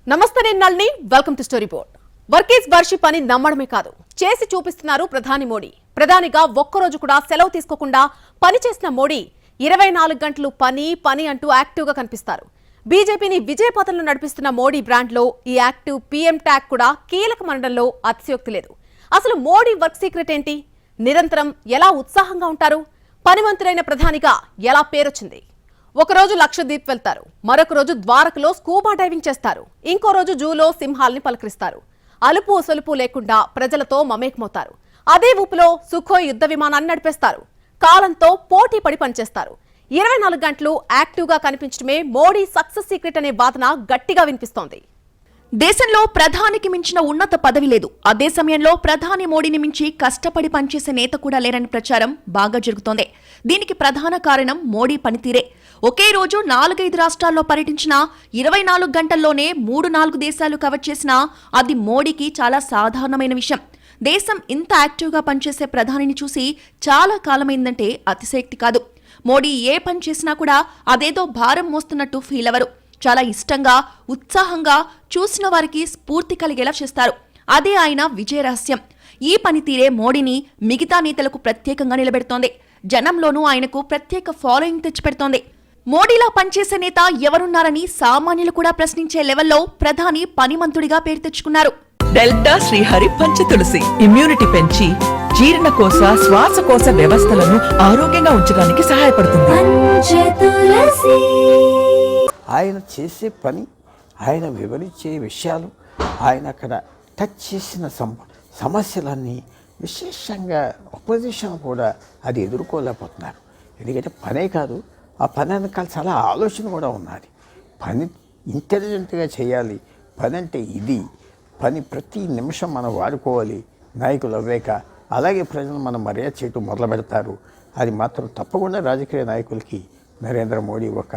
నమస్తే నేను Nalini welcome to story board. వర్కీస్ బర్షి పని నమ్మడమే కాదు చేసి చూపిస్తున్నారు ప్రధాని మోడీ. ప్రధానిగా ఒక్కరోజు కూడా సెలవు తీసుకోకుండా పని చేసిన మోడీ 24 గంటలు పని అంటూ యాక్టివ్ గా కనిపిస్తారు. బీజేపీని విజయపథంలో నడిపిస్తున్న మోడీ బ్రాండ్ లో ఈ యాక్టివ్ పీఎం ట్యాగ్ కూడా కీలకమనడంలో అతిశయోక్తి లేదు. అసలు మోడీ వర్క్ సీక్రెట్ ఏంటి? నిరంతరం ఎలా ఉత్సాహంగా ఉంటారు? పనిమంతులైన ప్రధానిగా ఎలా పేరొచ్చింది? ఒకరోజు లక్షద్వీప్ వెళ్తారు, మరొక రోజు ద్వారకలో స్కూబా డైవింగ్ చేస్తారు, ఇంకో రోజు జూలో సింహాల్ని పలకరిస్తారు. అలుపు సొలుపు లేకుండా ప్రజలతో మమేకమవుతారు. అదే ఊపులో సుఖోయ్ యుద్ధ విమానాన్ని నడిపేస్తారు. కాలంతో పోటీ పడి పనిచేస్తారు. 24 గంటలు యాక్టివ్ గా కనిపించడమే మోడీ సక్సెస్ సీక్రెట్ అనే వాదన గట్టిగా వినిపిస్తోంది. దేశంలో ప్రధానికి మించిన ఉన్నత పదవి లేదు. అదే సమయంలో ప్రధాని మోడీని మించి కష్టపడి పనిచేసే నేత కూడా లేరని ప్రచారం బాగా జరుగుతోంది. దీనికి ప్రధాన కారణం మోడీ పనితీరే. ఒకే రోజు 4-5 రాష్ట్రాల్లో పర్యటించిన 24 గంటల్లోనే 3-4 దేశాలు కవర్ చేసినా అది మోడీకి చాలా సాధారణమైన విషయం. దేశం ఇంత యాక్టివ్గా పనిచేసే ప్రధానిని చూసి చాలా కాలమైందంటే అతిశయోక్తి కాదు. మోడీ ఏ పని చేసినా కూడా అదేదో భారం మోస్తున్నట్టు ఫీల్ అవరు. చాలా ఇష్టంగా, ఉత్సాహంగా చూసిన వారికి స్ఫూర్తి కలిగేలా చేస్తారు. అదే ఆయన విజయ రహస్యం. ఈ పనితీరే మోడీని మిగతా నేతలకు ప్రత్యేకంగా నిలబెడుతోంది. జనంలోనూ ఆయనకు ప్రత్యేక ఫాలోయింగ్ తెచ్చిపెడుతోంది. మోడీలా పనిచేసే నేత ఎవరున్నారని సామాన్యులు కూడా ప్రశ్నించే లెవెల్లో ప్రధాని పనిమంతుడిగా పేరు తెచ్చుకున్నారు. డెల్టా శ్రీహరి పంచతులసి ఇమ్యూనిటీ పెంచి జీర్ణకోశ శ్వాసకోశ వ్యవస్థలను ఆరోగ్యంగా ఉంచడానికి సహాయపడుతుంది. ఆయన చేసే పని, ఆయన వివరించే విషయాలు, ఆయన అక్కడ టచ్ చేసిన సమస్యలన్నీ విశేషంగా అపోజిషన్ కూడా అది ఎదుర్కోలేకపోతున్నారు. ఎందుకంటే పనే కాదు, ఆ పని వెనకాల చాలా ఆలోచన కూడా ఉన్నది. పని ఇంటెలిజెంట్గా చేయాలి. పని అంటే ఇది. పని ప్రతి నిమిషం మనం వాడుకోవాలి. నాయకులు అవ్వాక అలాగే ప్రజలు మనం మర్యాద చేయటం మొదలు పెడతారు. అది మాత్రం తప్పకుండా రాజకీయ నాయకులకి నరేంద్ర మోడీ ఒక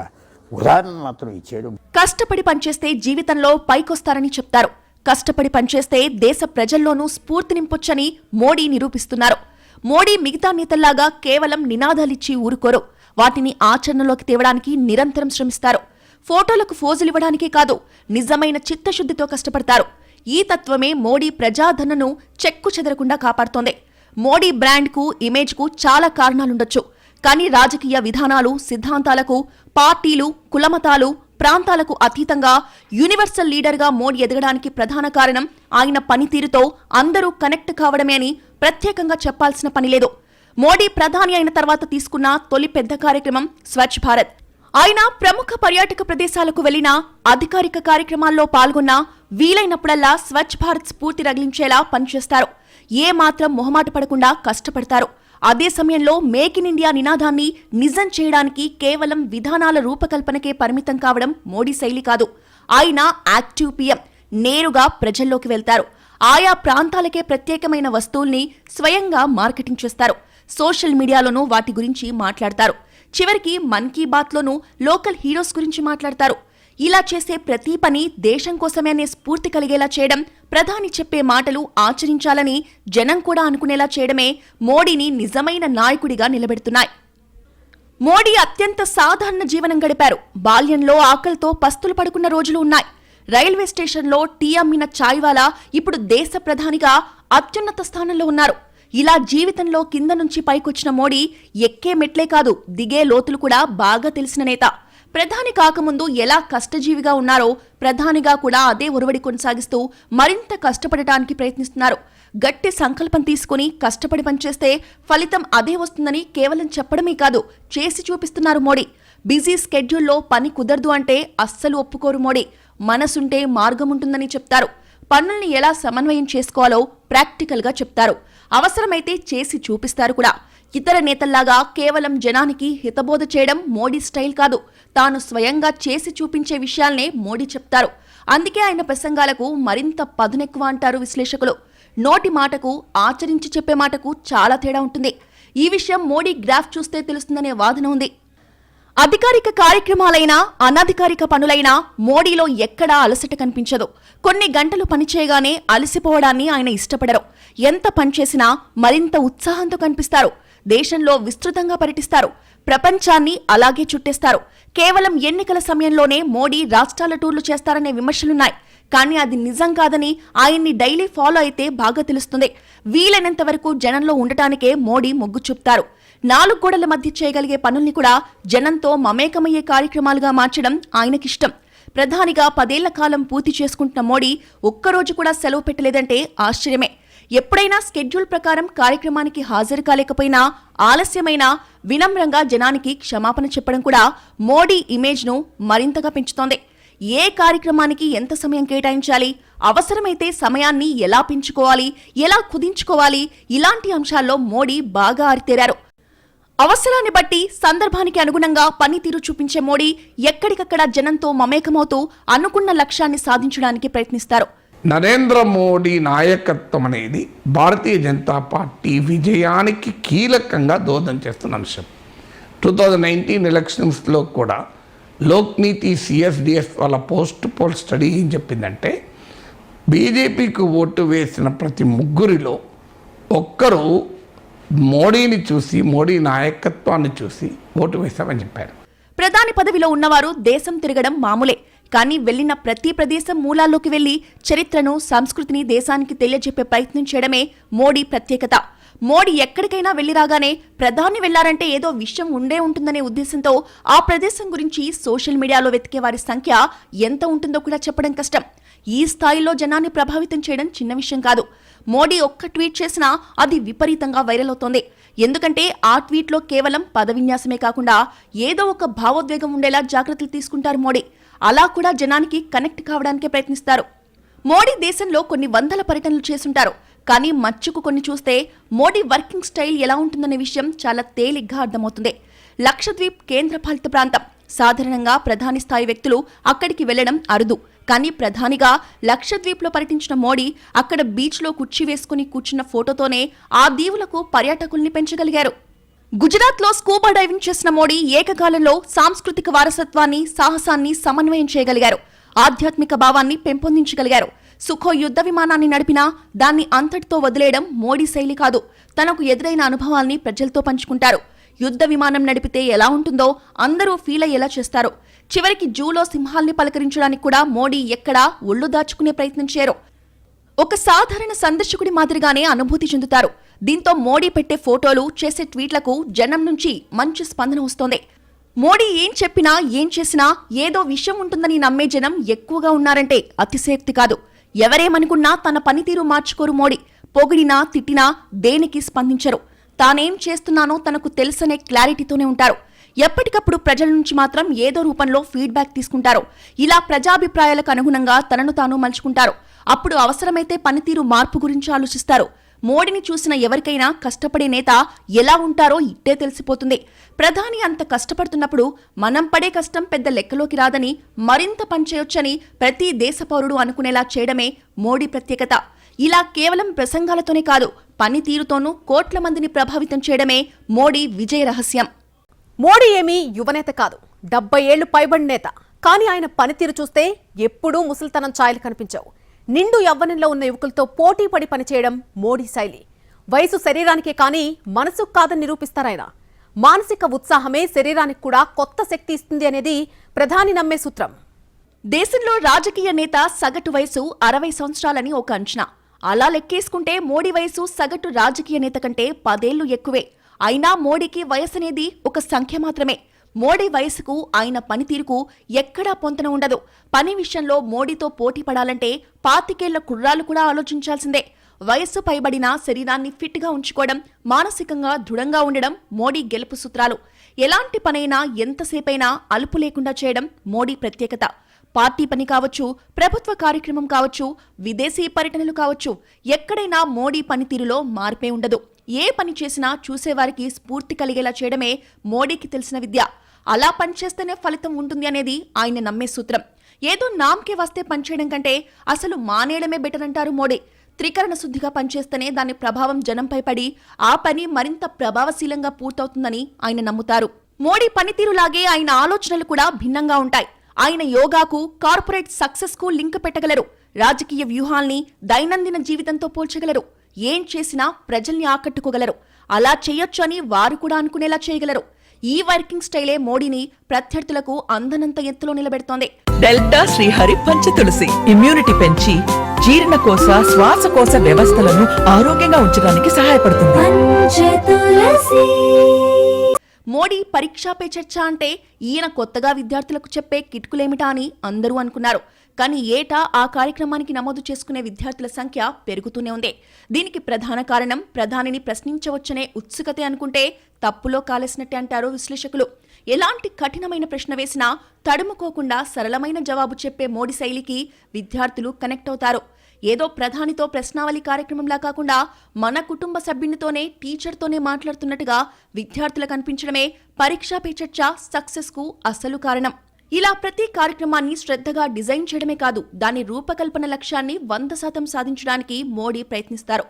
ఉదాహరణ మాత్రం ఇచ్చాడు. కష్టపడి పనిచేస్తే జీవితంలో పైకొస్తారని చెప్తారు. కష్టపడి పనిచేస్తే దేశ ప్రజల్లోనూ స్ఫూర్తి నింపొచ్చని మోడీ నిరూపిస్తున్నారు. మోడీ మిగతా నేతల్లాగా కేవలం నినాదాలిచ్చి ఊరుకోరు. వాటిని ఆచరణలోకి తేవడానికి నిరంతరం శ్రమిస్తారు. ఫోటోలకు ఫోజులివ్వడానికే కాదు, నిజమైన చిత్తశుద్ధితో కష్టపడతారు. ఈ తత్వమే మోడీ ప్రజాధనను చెక్కు చెదరకుండా కాపాడుతోంది. మోడీ బ్రాండ్కు, ఇమేజ్కు చాలా కారణాలుండొచ్చు. కానీ రాజకీయ విధానాలు, సిద్ధాంతాలకు, పార్టీలు, కులమతాలు, ప్రాంతాలకు అతీతంగా యూనివర్సల్ లీడర్గా మోడీ ఎదగడానికి ప్రధాన కారణం ఆయన పనితీరుతో అందరూ కనెక్ట్ కావడమే అని ప్రత్యేకంగా చెప్పాల్సిన పని లేదు. మోడీ ప్రధాని అయిన తర్వాత తీసుకున్న తొలి పెద్ద కార్యక్రమం స్వచ్ఛ భారత్. ఆయన ప్రముఖ పర్యాటక ప్రదేశాలకు వెళ్లినా, అధికారిక కార్యక్రమాల్లో పాల్గొన్నా వీలైనప్పుడల్లా స్వచ్ఛ భారత్ స్ఫూర్తి రగిలించేలా పనిచేస్తారు. ఏ మాత్రం మొహమాట పడకుండా కష్టపడతారు. అదే సమయంలో మేక్ ఇన్ ఇండియా నినాదాన్ని నిజం చేయడానికి కేవలం విధానాల రూపకల్పనకే పరిమితం కావడం మోడీ శైలి కాదు. ఆయన యాక్టివ్ పీఎం. నేరుగా ప్రజల్లోకి వెళ్తారు. ఆయా ప్రాంతాలకే ప్రత్యేకమైన వస్తువుల్ని స్వయంగా మార్కెటింగ్ చేస్తారు. సోషల్ మీడియాలోనూ వాటి గురించి మాట్లాడతారు. చివరికి మన్ కీ బాత్లోనూ లోకల్ హీరోస్ గురించి మాట్లాడతారు. ఇలా చేసే ప్రతి పని దేశం కోసమే అనే స్ఫూర్తి కలిగేలా చేయడం, ప్రధాని చెప్పే మాటలు ఆచరించాలని జనం కూడా అనుకునేలా చేయడమే మోడీని నిజమైన నాయకుడిగా నిలబెడుతున్నాయి. మోడీ అత్యంత సాధారణ జీవనం గడిపారు. బాల్యంలో ఆకలితో పస్తులు పడుకున్న రోజులు ఉన్నాయి. రైల్వే స్టేషన్లో టీ అమ్మిన చాయ్వాలా ఇప్పుడు దేశ ప్రధానిగా అత్యున్నత స్థానంలో ఉన్నారు. ఇలా జీవితంలో కింద నుంచి పైకొచ్చిన మోడీ ఎక్కే మెట్లే కాదు, దిగే లోతులు కూడా బాగా తెలిసిన నేత. ప్రధాని కాకముందు ఎలా కష్టజీవిగా ఉన్నారో ప్రధానిగా కూడా అదే ఒరవడి కొనసాగిస్తూ మరింత కష్టపడటానికి ప్రయత్నిస్తున్నారు. గట్టి సంకల్పం తీసుకుని కష్టపడి పనిచేస్తే ఫలితం అదే వస్తుందని కేవలం చెప్పడమే కాదు, చేసి చూపిస్తున్నారు మోడీ. బిజీ స్కెడ్యూల్లో పని కుదరదు అంటే అస్సలు ఒప్పుకోరు మోడీ. మనసుంటే మార్గముంటుందని చెప్తారు. పనుల్ని ఎలా సమన్వయం చేసుకోవాలో ప్రాక్టికల్గా చెప్తారు. అవసరమైతే చేసి చూపిస్తారు కూడా. ఇతర నేతల్లాగా కేవలం జనానికి హితబోధ చేయడం మోడీ స్టైల్ కాదు. తాను స్వయంగా చేసి చూపించే విషయాల్నే మోడీ చెప్తారు. అందుకే ఆయన ప్రసంగాలకు మరింత పదునెక్కువ అంటారు విశ్లేషకులు. నోటి మాటకు, ఆచరించి చెప్పే మాటకు చాలా తేడా ఉంటుంది. ఈ విషయం మోడీ గ్రాఫ్ చూస్తే తెలుస్తుందనే వాదన ఉంది. అధికారిక కార్యక్రమాలైనా, అనధికారిక పనులైనా మోడీలో ఎక్కడా అలసట కనిపించదు. కొన్ని గంటలు పనిచేయగానే అలసిపోవడాన్ని ఆయన ఇష్టపడరు. ఎంత పనిచేసినా మరింత ఉత్సాహంతో కనిపిస్తారు. దేశంలో విస్తృతంగా పర్యటిస్తారు. ప్రపంచాన్ని అలాగే చుట్టేస్తారు. కేవలం ఎన్నికల సమయంలోనే మోడీ రాష్ట్రాల టూర్లు చేస్తారనే విమర్శలున్నాయి. కానీ అది నిజం కాదని ఆయన్ని డైలీ ఫాలో అయితే బాగా తెలుస్తుంది. వీలైనంత వరకు జనంలో ఉండటానికే మోడీ మొగ్గు చూపుతారు. 4 గోడల మధ్య చేయగలిగే పనుల్ని కూడా జనంతో మమేకమయ్యే కార్యక్రమాలుగా మార్చడం ఆయనకిష్టం. ప్రధానిగా 10 ఏళ్ల కాలం పూర్తి చేసుకుంటున్న మోడీ ఒక్కరోజు కూడా సెలవు పెట్టలేదంటే ఆశ్చర్యమే. ఎప్పుడైనా స్కెడ్యూల్ ప్రకారం కార్యక్రమానికి హాజరు కాలేకపోయినా, ఆలస్యమైనా వినమ్రంగా జనానికి క్షమాపణ చెప్పడం కూడా మోడీ ఇమేజ్ను మరింతగా పెంచుతోంది. ఏ కార్యక్రమానికి ఎంత సమయం కేటాయించాలి, అవసరమైతే సమయాన్ని ఎలా పెంచుకోవాలి, ఎలా కుదించుకోవాలి, ఇలాంటి అంశాల్లో మోడీ బాగా ఆరితేరారు. అవసరాన్ని బట్టి సందర్భానికి అనుగుణంగా పనితీరు చూపించే మోడీ ఎక్కడికక్కడ జనంతో మమేకమవుతూ అనుకున్న లక్ష్యాన్ని సాధించడానికి ప్రయత్నిస్తారు. నరేంద్ర మోడీ నాయకత్వం అనేది భారతీయ జనతా పార్టీ విజయానికి కీలకంగా దోహదం చేస్తున్న అంశం. 2019 ఎలక్షన్స్లో కూడా లోక్నీతి CSDS వాళ్ళ పోల్ స్టడీ ఏం చెప్పిందంటే, బీజేపీకి ఓటు వేసిన ప్రతి 3 ఒక్కరు మోడీని చూసి, మోడీ నాయకత్వాన్ని చూసి ఓటు వేశామని చెప్పారు. ప్రధాని పదవిలో ఉన్నవారు దేశం తిరగడం మామూలే. కానీ వెళ్లిన ప్రతి ప్రదేశం మూలాల్లోకి వెళ్లి చరిత్రను, సంస్కృతిని దేశానికి తెలియజెప్పే ప్రయత్నం చేయడమే మోడీ ప్రత్యేకత. మోడీ ఎక్కడికైనా వెళ్లి రాగానే ప్రధాని వెళ్లారంటే ఏదో విషయం ఉండే ఉంటుందనే ఉద్దేశంతో ఆ ప్రదేశం గురించి సోషల్ మీడియాలో వెతికే వారి సంఖ్య ఎంత ఉంటుందో కూడా చెప్పడం కష్టం. ఈ స్థాయిలో జనాన్ని ప్రభావితం చేయడం చిన్న విషయం కాదు. మోడీ ఒక్క ట్వీట్ చేసినా అది విపరీతంగా వైరల్ అవుతోంది. ఎందుకంటే ఆ ట్వీట్లో కేవలం పదవిన్యాసమే కాకుండా ఏదో ఒక భావోద్వేగం ఉండేలా జాగ్రత్తలు తీసుకుంటారు మోడీ. అలా కూడా జనానికి కనెక్ట్ కావడానికే ప్రయత్నిస్తారు. మోడీ దేశంలో కొన్ని 100 పర్యటనలు చేసుంటారు. కానీ మచ్చుకు కొన్ని చూస్తే మోడీ వర్కింగ్ స్టైల్ ఎలా ఉంటుందనే విషయం చాలా తేలిగ్గా అర్థమవుతుంది. లక్షద్వీప్ కేంద్రపాలిత ప్రాంతం. సాధారణంగా ప్రధాని స్థాయి వ్యక్తులు అక్కడికి వెళ్లడం అరుదు. కానీ ప్రధానిగా లక్షద్వీప్లో పర్యటించిన మోడీ అక్కడ బీచ్లో కుర్చీ వేసుకుని కూర్చున్న ఫోటోతోనే ఆ దీవులకు పర్యాటకుల్ని పెంచగలిగారు. గుజరాత్లో స్కూబా డైవింగ్ చేసిన మోడీ ఏకకాలంలో సాంస్కృతిక వారసత్వాన్ని, సాహసాన్ని సమన్వయం చేయగలిగారు. ఆధ్యాత్మిక భావాన్ని పెంపొందించగలిగారు. సుకోయ్ యుద్ధ విమానాన్ని నడిపినా దాన్ని అంతటితో వదిలేయడం మోడీ శైలి కాదు. తనకు ఎదురైన అనుభవాల్ని ప్రజలతో పంచుకుంటారు. యుద్ధ విమానం నడిపితే ఎలా ఉంటుందో అందరూ ఫీల్ అయ్యేలా చేస్తారు. చివరికి జూలో సింహాల్ని పలకరించడానికి కూడా మోడీ ఎక్కడా ఒళ్ళు దాచుకునే ప్రయత్నం చేయరు. ఒక సాధారణ సందర్శకుడి మాదిరిగానే అనుభూతి చెందుతారు. దీంతో మోడీ పెట్టే ఫోటోలు, చేసే ట్వీట్లకు జనం నుంచి మంచి స్పందన వస్తోంది. మోడీ ఏం చెప్పినా, ఏం చేసినా ఏదో విషయం ఉంటుందని నమ్మే జనం ఎక్కువగా ఉన్నారంటే అతిశయోక్తి కాదు. ఎవరేమనుకున్నా తన పనితీరు మార్చుకోరు మోడీ. పొగిడినా, తిట్టినా దేనికి స్పందించరు. తానేం చేస్తున్నానో తనకు తెలుసనే క్లారిటీతోనే ఉంటారు. ఎప్పటికప్పుడు ప్రజల నుంచి మాత్రం ఏదో రూపంలో ఫీడ్బ్యాక్ తీసుకుంటారు. ఇలా ప్రజాభిప్రాయాలకు అనుగుణంగా తనను తాను మలుచుకుంటారు. అప్పుడు అవసరమైతే పనితీరు మార్పు గురించి ఆలోచిస్తారు. మోడీని చూసిన ఎవరికైనా కష్టపడే నేత ఎలా ఉంటారో ఇట్టే తెలిసిపోతుంది. ప్రధాని అంత కష్టపడుతున్నప్పుడు మనం పడే కష్టం పెద్ద లెక్కలోకి రాదని, మరింత పనిచేయొచ్చని ప్రతి దేశ పౌరుడు అనుకునేలా చేయడమే మోడీ ప్రత్యేకత. ఇలా కేవలం ప్రసంగాలతోనే కాదు, పనితీరుతోనూ కోట్ల మందిని ప్రభావితం చేయడమే మోడీ విజయ రహస్యం. మోడీ ఏమీ యువనేత కాదు, 70 ఏళ్లు పైబడిన నేత. కానీ ఆయన పనితీరు చూస్తే ఎప్పుడూ ముసలితనం ఛాయలు కనిపించవు. నిండు యవ్వనంలో ఉన్న యువకులతో పోటీ పడి పనిచేయడం మోడీ శైలి. వయసు శరీరానికే కానీ మనసుకు కాదని నిరూపిస్తారాయన. మానసిక ఉత్సాహమే శరీరానికి కూడా కొత్త శక్తి ఇస్తుంది అనేది ప్రధాని నమ్మే సూత్రం. దేశంలో రాజకీయ నేత సగటు వయసు 60 సంవత్సరాలని ఒక అంచనా. అలా లెక్కేసుకుంటే మోడీ వయసు సగటు రాజకీయ నేత కంటే 10 ఏళ్లు ఎక్కువే. అయినా మోడీకి వయసనేది ఒక సంఖ్య మాత్రమే. మోడీ వయసుకు, ఆయన పనితీరుకు ఎక్కడా పొంతన ఉండదు. పని విషయంలో మోడీతో పోటీ పడాలంటే 25 ఏళ్ల కుర్రాలు కూడా ఆలోచించాల్సిందే. వయస్సు పైబడిన శరీరాన్ని ఫిట్గా ఉంచుకోవడం, మానసికంగా దృఢంగా ఉండడం మోడీ గెలుపు సూత్రాలు. ఎలాంటి పనైనా ఎంతసేపైనా అలుపు లేకుండా చేయడం మోడీ ప్రత్యేకత. పార్టీ పని కావచ్చు, ప్రభుత్వ కార్యక్రమం కావచ్చు, విదేశీ పర్యటనలు కావచ్చు, ఎక్కడైనా మోడీ పనితీరులో మార్పే ఉండదు. ఏ పని చేసినా చూసేవారికి స్ఫూర్తి కలిగేలా చేయడమే మోడీకి తెలిసిన విద్య. అలా పనిచేస్తేనే ఫలితం ఉంటుంది అనేది ఆయన నమ్మే సూత్రం. ఏదో నామకే వస్తే పనిచేయడం కంటే అసలు మానేయడమే బెటర్ అంటారు మోడీ. త్రికరణ శుద్ధిగా పనిచేస్తేనే దాని ప్రభావం జనంపై పడి ఆ పని మరింత ప్రభావశీలంగా పూర్తవుతుందని ఆయన నమ్ముతారు. మోడీ పనితీరులాగే ఆయన ఆలోచనలు కూడా భిన్నంగా ఉంటాయి. ఆయన యోగాకు, కార్పొరేట్ సక్సెస్ కు లింక్ పెట్టగలరు. రాజకీయ వ్యూహాల్ని దైనందిన జీవితంతో పోల్చగలరు. ఏం చేసినా ప్రజల్ని ఆకట్టుకోగలరు. అలా చేయొచ్చు అని వారు కూడా అనుకునేలా చేయగలరు. ఈ వర్కింగ్ స్టైలే మోడీని ప్రత్యర్థులకు అందనంత ఎత్తులో నిలబెడుతోంది. డెల్టా శ్రీహరి పంచతులసి ఇమ్యూనిటీ పెంచి జీర్ణకోశ శ్వాసకోశ వ్యవస్థలను ఆరోగ్యంగా ఉంచడానికి సహాయపడుతుంది. మోడీ పరీక్షా పే చర్చ అంటే ఈయన కొత్తగా విద్యార్థులకు చెప్పే కిటుకులేమిటా అని అందరూ అనుకున్నారు. కానీ ఏటా ఆ కార్యక్రమానికి నమోదు చేసుకునే విద్యార్థుల సంఖ్య పెరుగుతూనే ఉంది. దీనికి ప్రధాన కారణం ప్రధానిని ప్రశ్నించవచ్చనే ఉత్సుకతే అనుకుంటే తప్పులో కాలేసినట్టే అంటారు విశ్లేషకులు. ఎలాంటి కఠినమైన ప్రశ్న వేసినా తడుముకోకుండా సరళమైన జవాబు చెప్పే మోడీ శైలికి విద్యార్థులు కనెక్ట్ అవుతారు. ఏదో ప్రధానితో ప్రశ్నావళి కార్యక్రమంలా కాకుండా మన కుటుంబ సభ్యునితోనే టీచర్తోనే మాట్లాడుతున్నట్టుగా విద్యార్థులకు అనిపించడమే పరీక్షా పే చర్చ సక్సెస్ కు అసలు కారణం. ఇలా ప్రతి కార్యక్రమాన్ని శ్రద్ధగా డిజైన్ చేయడమే కాదు, దాని రూపకల్పన లక్ష్యాన్ని 100% సాధించడానికి మోడీ ప్రయత్నిస్తారు.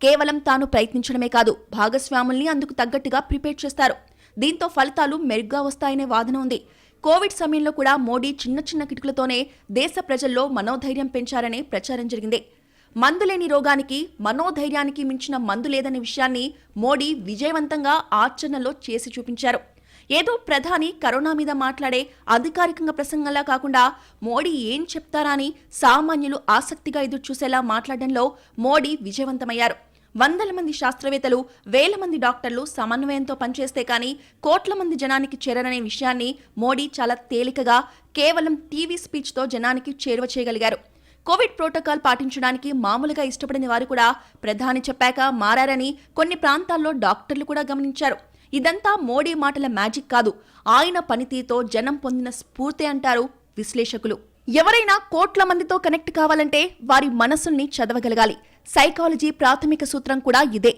కేవలం తాను ప్రయత్నించడమే కాదు, భాగస్వాముల్ని అందుకు తగ్గట్టుగా ప్రిపేర్ చేస్తారు. దీంతో ఫలితాలు మెరుగ్గా వస్తాయనే వాదన ఉంది. కోవిడ్ సమయంలో కూడా మోడీ చిన్న చిన్న కిటుకులతోనే దేశ ప్రజల్లో మనోధైర్యం పెంచారనే ప్రచారం జరిగింది. మందులేని రోగానికి మనోధైర్యానికి మించిన మందు లేదనే విషయాన్ని మోడీ విజయవంతంగా ఆచరణలో చేసి చూపించారు. ఏదో ప్రధాని కరోనా మీద మాట్లాడే అధికారికంగా ప్రసంగంలా కాకుండా మోడీ ఏం చెప్తారా అని సామాన్యులు ఆసక్తిగా ఎదురుచూసేలా మాట్లాడడంలో మోడీ విజయవంతమయ్యారు. వందల మంది శాస్త్రవేత్తలు, వేల మంది డాక్టర్లు సమన్వయంతో పనిచేస్తే కానీ కోట్ల మంది జనానికి చేరననే విషయాన్ని మోడీ చాలా తేలికగా కేవలం టీవీ స్పీచ్తో జనానికి చేరువ చేయగలిగారు. కోవిడ్ ప్రోటోకాల్ పాటించడానికి మామూలుగా ఇష్టపడిన వారు కూడా ప్రధాని చెప్పాక మారారని కొన్ని ప్రాంతాల్లో డాక్టర్లు కూడా గమనించారు. ఇదంతా మోడీ మాటల మ్యాజిక్ కాదు, ఆయన పనితీరుతో జనం పొందిన స్ఫూర్తి అంటారు విశ్లేషకులు. ఎవరైనా కోట్ల మందితో కనెక్ట్ కావాలంటే వారి మనసుల్ని చదవగలగాలి. సైకాలజీ ప్రాథమిక సూత్రం కూడా ఇదే.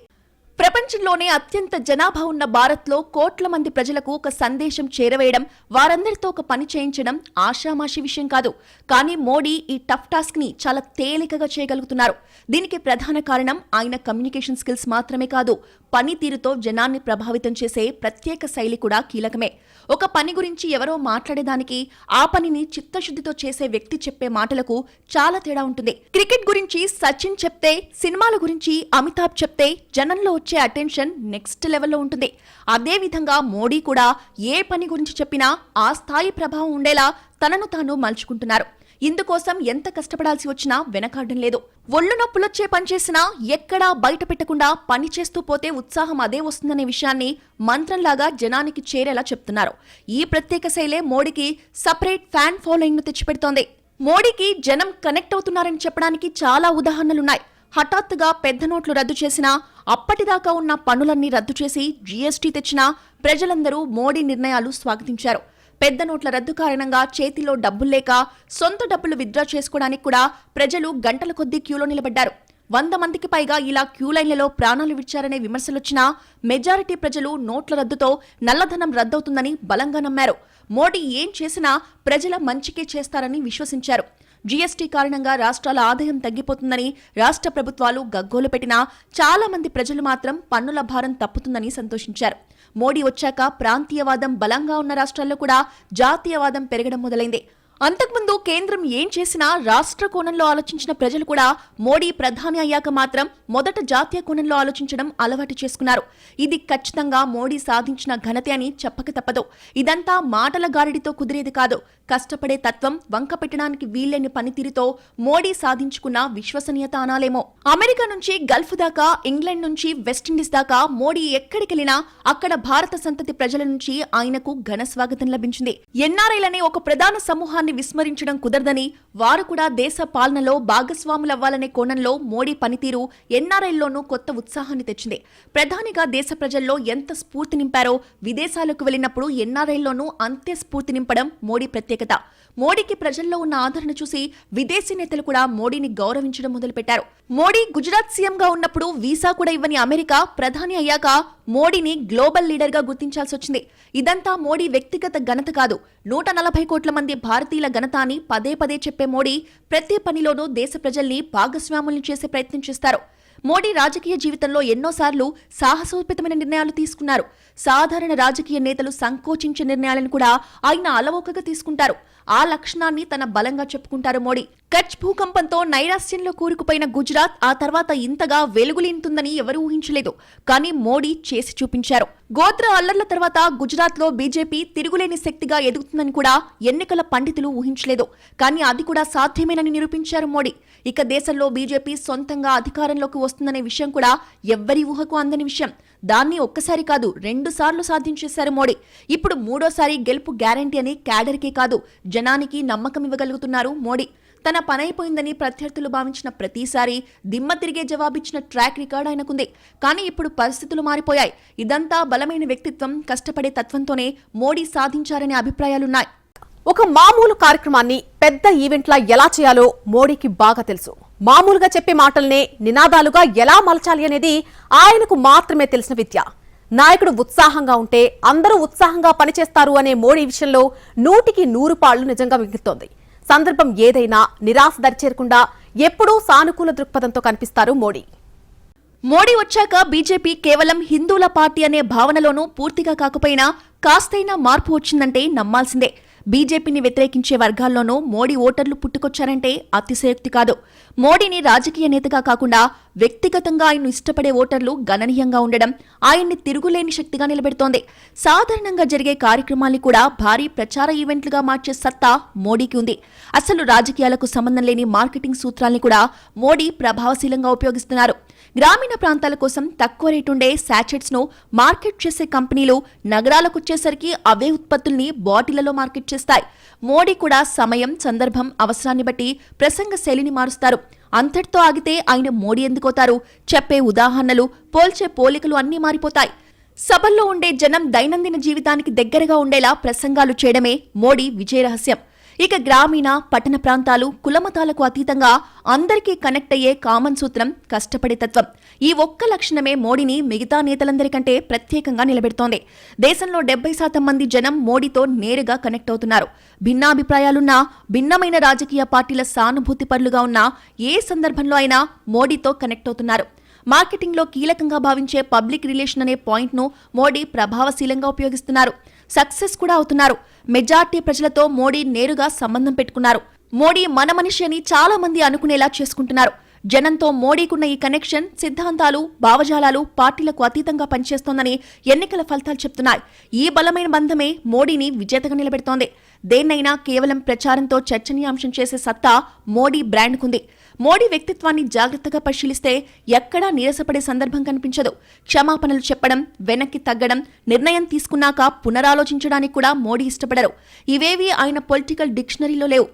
ప్రపంచంలోనే అత్యంత జనాభా ఉన్న భారత్లో కోట్ల మంది ప్రజలకు ఒక సందేశం చేరవేయడం, వారందరితో ఒక పని చేయించడం ఆషామాషి విషయం కాదు. కానీ మోడీ ఈ టఫ్ టాస్క్ ని చాలా తేలికగా చేయగలుగుతున్నారు. దీనికి ప్రధాన కారణం ఆయన కమ్యూనికేషన్ స్కిల్స్ మాత్రమే కాదు, పనితీరుతో జనాన్ని ప్రభావితం చేసే ప్రత్యేక శైలి కూడా కీలకమే. ఒక పని గురించి ఎవరో మాట్లాడేదానికి ఆ పనిని చిత్తశుద్ధితో చేసే వ్యక్తి చెప్పే మాటలకు చాలా తేడా ఉంటుంది. క్రికెట్ గురించి సచిన్ చెప్తే, సినిమాల గురించి అమితాబ్ చెప్తే జనంలో వచ్చే అటెన్షన్ నెక్స్ట్ లెవెల్లో ఉంటుంది. అదే విధంగా మోడీ కూడా ఏ పని గురించి చెప్పినా ఆ స్థాయి ప్రభావం ఉండేలా తనను తాను మలుచుకుంటున్నారు. ఇందుకోసం ఎంత కష్టపడాల్సి వచ్చినా వెనకాడడం లేదు. ఒళ్ళు నొప్పులొచ్చే పనిచేసినా ఎక్కడా బయట పెట్టకుండా పని చేస్తూ పోతే ఉత్సాహం అదే వస్తుందనే విషయాన్ని మంత్రంలాగా జనానికి చేరేలా చెప్తున్నారు. ఈ ప్రత్యేక శైలే మోడీకి సపరేట్ ఫ్యాన్ ఫాలోయింగ్ ను తెచ్చిపెడుతోంది. మోడీకి జనం కనెక్ట్ అవుతున్నారని చెప్పడానికి చాలా ఉదాహరణలున్నాయి. హఠాత్తుగా పెద్ద నోట్లు రద్దు చేసినా, అప్పటిదాకా ఉన్న పన్నులన్నీ రద్దు చేసి జీఎస్టీ తెచ్చినా ప్రజలందరూ మోడీ నిర్ణయాలు స్వాగతించారు. పెద్ద నోట్ల రద్దు కారణంగా చేతిలో డబ్బుల్లేక సొంత డబ్బులు విత్డ్రా చేసుకోవడానికి కూడా ప్రజలు గంటల కొద్దీ క్యూలో నిలబడ్డారు. 100 మందికి పైగా ఇలా క్యూ లైన్లలో ప్రాణాలు విడిచారనే విమర్శలొచ్చినా మెజారిటీ ప్రజలు నోట్ల రద్దుతో నల్లధనం రద్దవుతుందని బలంగా నమ్మారు. మోడీ ఏం చేసినా ప్రజల మంచికే చేస్తారని విశ్వసించారు. జీఎస్టీ కారణంగా రాష్ట్రాల ఆదాయం తగ్గిపోతుందని రాష్ట్ర ప్రభుత్వాలు గగ్గోలు పెట్టినా చాలా మంది ప్రజలు మాత్రం పన్నుల భారం తప్పుతుందని సంతోషించారు. మోడీ వచ్చాక ప్రాంతీయవాదం బలంగా ఉన్న రాష్ట్రాల్లో కూడా జాతీయవాదం పెరగడం మొదలైంది. అంతకుముందు కేంద్రం ఏం చేసినా రాష్ట్ర కోణంలో ఆలోచించిన ప్రజలు కూడా మోడీ ప్రధాని అయ్యాక మాత్రం మొదట జాతీయ కోణంలో ఆలోచించడం అలవాటు చేసుకున్నారు. ఇది ఖచ్చితంగా మోడీ సాధించిన ఘనతే అని చెప్పక తప్పదు. ఇదంతా మాటల గారడితో కుదిరేది కాదు. కష్టపడే తత్వం, వంక పెట్టడానికి వీల్లేని పనితీరుతో మోడీ సాధించుకున్న విశ్వసనీయత అనాలేమో. అమెరికా నుంచి గల్ఫ్ దాకా, ఇంగ్లాండ్ నుంచి వెస్టిండీస్ దాకా మోడీ ఎక్కడికెళ్లినా అక్కడ భారత సంతతి ప్రజల నుంచి ఆయనకు ఘన స్వాగతం లభించింది. ఎన్ఆర్ఐలనే ఒక ప్రధాన సమూహాన్ని విస్మరించడం కుదరదని, వారు కూడా దేశ పాలనలో భాగస్వాములవ్వాలనే కోణంలో మోడీ పనితీరు ఎన్ఆర్ఐల్లోనూ కొత్త ఉత్సాహాన్ని తెచ్చింది. ప్రధానిగా దేశ ప్రజల్లో ఎంత స్ఫూర్తి నింపారో విదేశాలకు వెళ్లినప్పుడు ఎన్ఆర్ఐల్లోనూ అంతే స్ఫూర్తి నింపడం మోడీ ప్రత్యేకత. మోడీకి ప్రజల్లో ఉన్న ఆదరణ చూసి విదేశీ నేతలు కూడా మోడీని గౌరవించడం మొదలుపెట్టారు. మోడీ గుజరాత్ సీఎంగా ఉన్నప్పుడు వీసా కూడా ఇవ్వని అమెరికా ప్రధాని అయ్యాక మోడీని గ్లోబల్ లీడర్ గా గుర్తించాల్సి వచ్చింది. ఇదంతా మోడీ వ్యక్తిగత ఘనత కాదు, 140 కోట్ల మంది భారతీయుల ఘనత అని పదే పదే చెప్పే మోడీ ప్రతి పనిలోనూ దేశ ప్రజల్ని భాగస్వాముల్ని చేసే ప్రయత్నం చేస్తారు. మోడీ రాజకీయ జీవితంలో ఎన్నోసార్లు సాహసోపేతమైన నిర్ణయాలు తీసుకున్నారు. సాధారణ రాజకీయ నేతలు సంకోచించే నిర్ణయాలను కూడా ఆయన అలవోకగా తీసుకుంటారు. ఆ లక్షణాన్ని తన బలంగా చెప్పుకుంటారు మోడీ. కచ్ భూకంపంతో నైరాశ్యంలో కూరుకుపోయిన గుజరాత్ ఆ తర్వాత ఇంతగా వెలుగులింతుందని ఎవరూ ఊహించలేదు. కానీ మోడీ చేసి చూపించారు. గోత్ర అల్లర్ల తర్వాత గుజరాత్ లో బీజేపీ తిరుగులేని శక్తిగా ఎదుగుతుందని కూడా ఎన్నికల పండితులు ఊహించలేదు. కానీ అది కూడా సాధ్యమేనని నిరూపించారు మోడీ. ఇక దేశంలో బీజేపీ సొంతంగా అధికారంలోకి వస్తుందనే విషయం కూడా ఎవ్వరి ఊహకు అందని విషయం. దాన్ని ఒక్కసారి కాదు 2 సార్లు సాధించేశారు మోడీ. ఇప్పుడు 3వ సారి గెలుపు గ్యారంటీ అని క్యాడర్కే కాదు జనానికి నమ్మకం ఇవ్వగలుగుతున్నారు మోడీ. తన పనైపోయిందని ప్రత్యర్థులు భావించిన ప్రతిసారి దిమ్మ తిరిగే జవాబిచ్చిన ట్రాక్ రికార్డ్ ఆయనకుంది. కానీ ఇప్పుడు పరిస్థితులు మారిపోయాయి. ఇదంతా బలమైన వ్యక్తిత్వం, కష్టపడే తత్వంతోనే మోడీ సాధించారనే అభిప్రాయాలున్నాయి. ఒక మామూలు కార్యక్రమాన్ని పెద్ద ఈవెంట్లా ఎలా చేయాలో మోడీకి బాగా తెలుసు. మామూలుగా చెప్పే మాటల్నే నినాదాలుగా ఎలా మలచాలి అనేది ఆయనకు మాత్రమే తెలిసిన విద్య. నాయకుడు ఉత్సాహంగా ఉంటే అందరూ ఉత్సాహంగా పనిచేస్తారు అనే మోడీ విషయంలో 100కి 100 పాళ్లు నిజంగా మిగులుతోంది. సందర్భం ఏదైనా నిరాశ దరిచేరకుండా ఎప్పుడూ సానుకూల దృక్పథంతో కనిపిస్తారు మోడీ. మోడీ వచ్చాక బీజేపీ కేవలం హిందువుల పార్టీ అనే భావనలోనూ పూర్తిగా కాకపోయినా కాస్తైనా మార్పు వచ్చిందంటే నమ్మాల్సిందే. బీజేపీని వ్యతిరేకించే వర్గాల్లోనూ మోడీ ఓటర్లు పుట్టుకొచ్చారంటే అతిశయోక్తి కాదు. మోడీని రాజకీయ నేతగా కాకుండా వ్యక్తిగతంగా ఆయన్ను ఇష్టపడే ఓటర్లు గణనీయంగా ఉండడం ఆయన్ని తిరుగులేని శక్తిగా నిలబెడుతోంది. సాధారణంగా జరిగే కార్యక్రమాల్ని కూడా భారీ ప్రచార ఈవెంట్లుగా మార్చే సత్తా మోడీకి ఉంది. అసలు రాజకీయాలకు సంబంధం లేని మార్కెటింగ్ సూత్రాల్ని కూడా మోడీ ప్రభావశీలంగా ఉపయోగిస్తున్నారు. గ్రామీణ ప్రాంతాల కోసం తక్కువ రేటుండే శాచెట్స్ ను మార్కెట్ చేసే కంపెనీలు నగరాలకొచ్చేసరికి అవే ఉత్పత్తుల్ని బాటిళ్లలో మార్కెట్ చేస్తాయి. మోడీ కూడా సమయం, సందర్భం, అవసరాన్ని బట్టి ప్రసంగ శైలిని మారుస్తారు. అంతటితో ఆగితే ఆయన మోడీ ఎందుకోతారు? చెప్పే ఉదాహరణలు, పోల్చే పోలికలు అన్నీ మారిపోతాయి. సభల్లో ఉండే జనం దైనందిన జీవితానికి దగ్గరగా ఉండేలా ప్రసంగాలు చేయడమే మోడీ విజయ రహస్యం. ఇక గ్రామీణ, పట్టణ ప్రాంతాలు, కులమతాలకు అతీతంగా అందరికీ కనెక్ట్ అయ్యే కామన్ సూత్రం కష్టపడే తత్వం. ఈ ఒక్క లక్షణమే మోడీని మిగతా నేతలందరికంటే ప్రత్యేకంగా నిలబెడుతోంది. దేశంలో 70% మంది జనం మోడీతో నేరుగా కనెక్ట్ అవుతున్నారు. భిన్నాభిప్రాయాలున్నా, భిన్నమైన రాజకీయ పార్టీల సానుభూతి పరులుగా ఉన్నా ఏ సందర్భంలో అయినా మోడీతో కనెక్ట్ అవుతున్నారు. మార్కెటింగ్లో కీలకంగా భావించే పబ్లిక్ రిలేషన్ అనే పాయింట్ను మోడీ ప్రభావశీలంగా ఉపయోగిస్తున్నారు. సక్సెస్ కూడా అవుతున్నారు. మెజార్టీ ప్రజలతో మోడీ నేరుగా సంబంధం పెట్టుకున్నారు. మోడీ మన మనిషి అని చాలా మంది అనుకునేలా చేసుకుంటున్నారు. జనంతో మోడీకున్న ఈ కనెక్షన్, సిద్ధాంతాలు, భావజాలాలు పార్టీలకు అతీతంగా పనిచేస్తోందని ఎన్నికల ఫలితాలు చెప్తున్నాయి. ఈ బలమైన బంధమే మోడీని విజేతగా నిలబెడుతోంది. దేన్నైనా కేవలం ప్రచారంతో చర్చనీయాంశం చేసే సత్తా మోడీ బ్రాండ్కుంది. మోడీ వ్యక్తిత్వాన్ని జాగ్రత్తగా పరిశీలిస్తే ఎక్కడా నీరసపడే సందర్భం కనిపించదు. క్షమాపణలు చెప్పడం, వెనక్కి తగ్గడం, నిర్ణయం తీసుకున్నాక పునరాలోచించడానికి కూడా మోడీ ఇష్టపడరు. ఇవేవీ ఆయన పొలిటికల్ డిక్షనరీలో లేవు.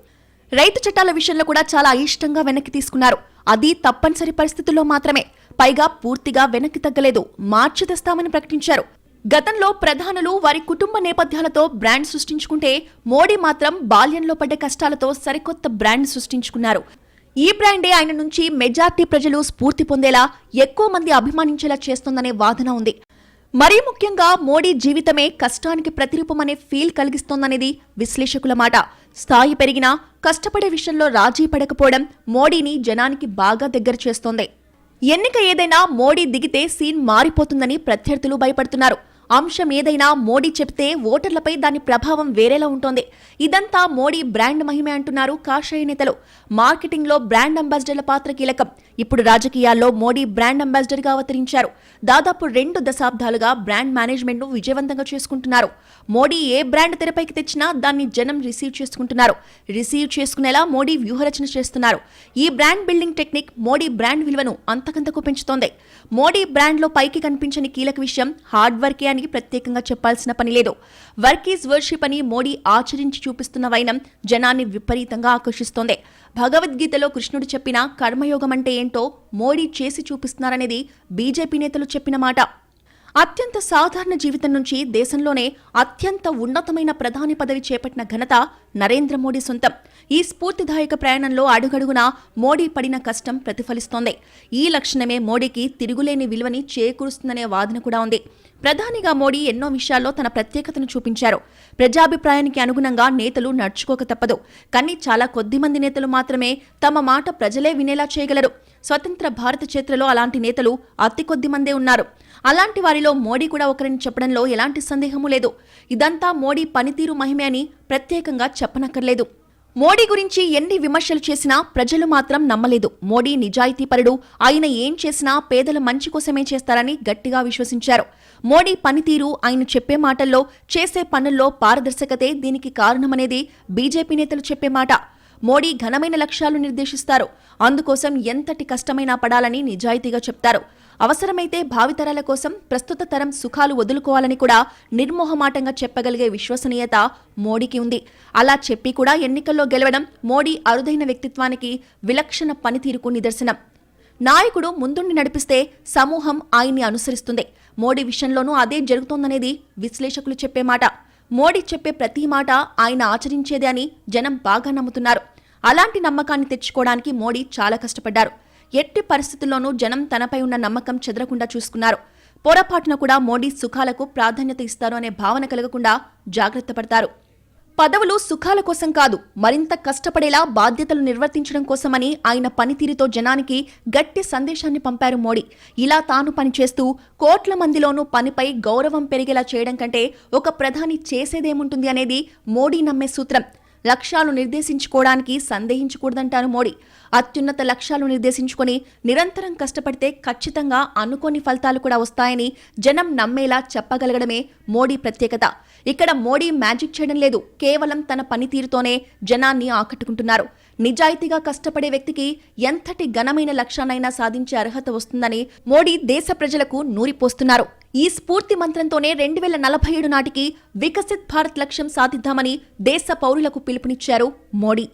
రైతు చట్టాల విషయంలో కూడా చాలా అయిష్టంగా వెనక్కి తీసుకున్నారు. అది తప్పనిసరి పరిస్థితుల్లో మాత్రమే. పైగా పూర్తిగా వెనక్కి తగ్గలేదు, మార్చి తెస్తామని ప్రకటించారు. గతంలో ప్రధానులు వారి కుటుంబ నేపథ్యాలతో బ్రాండ్ సృష్టించుకుంటే మోడీ మాత్రం బాల్యంలో పడ్డ కష్టాలతో సరికొత్త బ్రాండ్ సృష్టించుకున్నారు. ఈ బ్రాండే ఆయన నుంచి మెజార్టీ ప్రజలు స్ఫూర్తి పొందేలా, ఎక్కువ మంది అభిమానించేలా చేస్తోందనే వాదన ఉంది. మరీ ముఖ్యంగా మోడీ జీవితమే కష్టానికి ప్రతిరూపమనే ఫీల్ కలిగిస్తోందనేది విశ్లేషకుల మాట. స్థాయి పెరిగినా కష్టపడే విషయంలో రాజీ పడకపోవడం మోడీని జనానికి బాగా దగ్గర చేస్తోంది. ఎన్నిక ఏదైనా మోడీ దిగితే సీన్ మారిపోతుందని ప్రత్యర్థులు భయపడుతున్నారు. అంశం ఏదైనా మోడీ చెప్తే ఓటర్లపై దాని ప్రభావం వేరేలా ఉంటోంది. ఇదంతా మోడీ బ్రాండ్ మహిమే అంటున్నారు కాషాయ నేతలు. మార్కెటింగ్లో బ్రాండ్ అంబాసిడర్ల పాత్ర కీలకం. ఇప్పుడు రాజకీయాల్లో మోడీ బ్రాండ్ అంబాసిడర్గా అవతరించారు. దాదాపు 2 దశాబ్దాలుగా బ్రాండ్ మేనేజ్మెంట్ను విజయవంతంగా చేసుకుంటున్నారు. మోడీ ఏ బ్రాండ్ తెరపైకి తెచ్చినా దాన్ని జనం రిసీవ్ చేసుకుంటున్నారు. రిసీవ్ చేసుకునేలా మోడీ వ్యూహరచన చేస్తున్నారు. ఈ brand building technique Modi brand విలువను అంతకంతకు పెంచుతోంది. మోడీ బ్రాండ్లో పైకి కనిపించని కీలక విషయం హార్డ్ వర్కే అని ప్రత్యేకంగా చెప్పాల్సిన పని లేదు. వర్క్ ఈజ్ వర్షిప్ అని మోడీ ఆచరించి చూపిస్తున్న వైనం జనాన్ని విపరీతంగా ఆకర్షిస్తోంది. భగవద్గీతలో కృష్ణుడు చెప్పిన కర్మయోగం అంటే ఏంటో మోడీ చేసి చూపిస్తున్నారనేది బీజేపీ నేతలు చెప్పిన మాట. అత్యంత సాధారణ జీవితం నుంచి దేశంలోనే అత్యంత ఉన్నతమైన ప్రధాని పదవి చేపట్టిన ఘనత నరేంద్ర మోడీ సొంతం. ఈ స్ఫూర్తిదాయక ప్రయాణంలో అడుగడుగునా మోడీ పడిన కష్టం ప్రతిఫలిస్తోంది. ఈ లక్షణమే మోడీకి తిరుగులేని విలువని చేకూరుస్తుందనే వాదన కూడా ఉంది. ప్రధానిగా మోడీ ఎన్నో విషయాల్లో తన ప్రత్యేకతను చూపించారు. ప్రజాభిప్రాయానికి అనుగుణంగా నేతలు నడుచుకోక తప్పదు. కానీ చాలా కొద్ది మంది నేతలు మాత్రమే తమ మాట ప్రజలే వినేలా చేయగలరు. స్వతంత్ర భారత చరిత్రలో అలాంటి నేతలు అతి కొద్ది మందే ఉన్నారు. అలాంటి వారిలో మోడీ కూడా ఒకరిని చెప్పడంలో ఎలాంటి సందేహమూ లేదు. ఇదంతా మోడీ పనితీరు మహిమే అని ప్రత్యేకంగా చెప్పనక్కర్లేదు. మోడీ గురించి ఎన్ని విమర్శలు చేసినా ప్రజలు మాత్రం నమ్మలేదు. మోడీ నిజాయితీపరుడు, ఆయన ఏం చేసినా పేదల మంచి కోసమే చేస్తారని గట్టిగా విశ్వసించారు. మోడీ పనితీరు, ఆయన చెప్పే మాటల్లో, చేసే పనుల్లో పారదర్శకతే దీనికి కారణమనేది బీజేపీ నేతలు చెప్పే మాట. మోడీ ఘనమైన లక్ష్యాలు నిర్దేశిస్తారు. అందుకోసం ఎంతటి కష్టమైనా పడాలని నిజాయితీగా చెప్తారు. అవసరమైతే భావితరాల కోసం ప్రస్తుత తరం సుఖాలు వదులుకోవాలని కూడా నిర్మోహమాటంగా చెప్పగలిగే విశ్వసనీయత మోడీకి ఉంది. అలా చెప్పి కూడా ఎన్నికల్లో గెలవడం మోడీ అరుదైన వ్యక్తిత్వానికి, విలక్షణ పనితీరుకు నిదర్శనం. నాయకుడు ముందుండి నడిపిస్తే సమూహం ఆయన్ని అనుసరిస్తుంది. మోడీ విషయంలోనూ అదే జరుగుతోందనేది విశ్లేషకులు చెప్పే మాట. మోడీ చెప్పే ప్రతి మాట ఆయన ఆచరించేదే అని జనం బాగా నమ్ముతున్నారు. అలాంటి నమ్మకాన్ని తెచ్చుకోవడానికి మోడీ చాలా కష్టపడ్డారు. ఎట్టి పరిస్థితుల్లోనూ జనం తనపై ఉన్న నమ్మకం చెదరకుండా చూసుకున్నారు. పొరపాటున కూడా మోడీ సుఖాలకు ప్రాధాన్యత ఇస్తారు అనే భావన కలగకుండా జాగ్రత్త పడతారు. పదవులు సుఖాల కోసం కాదు, మరింత కష్టపడేలా బాధ్యతలు నిర్వర్తించడం కోసమని ఆయన పనితీరుతో జనానికి గట్టి సందేశాన్ని పంపారు మోడీ. ఇలా తాను పనిచేస్తూ కోట్ల మందిలోనూ పనిపై గౌరవం పెరిగేలా చేయడం కంటే ఒక ప్రధాని చేసేదేముంటుంది అనేది మోడీ నమ్మే సూత్రం. లక్ష్యాలు నిర్దేశించుకోవడానికి సందేహించకూడదంటారు మోడీ. అత్యున్నత లక్ష్యాలు నిర్దేశించుకొని నిరంతరం కష్టపడితే ఖచ్చితంగా అనుకోని ఫలితాలు కూడా వస్తాయని జనం నమ్మేలా చెప్పగలగడమే మోడీ ప్రత్యేకత. ఇక్కడ మోడీ మ్యాజిక్ చేయడం లేదు, కేవలం తన పనితీరుతోనే జనాన్ని ఆకట్టుకుంటున్నారు. నిజాయితీగా కష్టపడే వ్యక్తికి ఎంతటి ఘనమైన లక్ష్యాన్నైనా సాధించే అర్హత వస్తుందని మోడీ దేశ ప్రజలకు నూరిపోస్తున్నారు. ఈ స్ఫూర్తి మంత్రంతోనే 2047 నాటికి వికసిత్ భారత్ లక్ష్యం సాధిద్దామని దేశ పౌరులకు పిలుపునిచ్చారు మోడీ.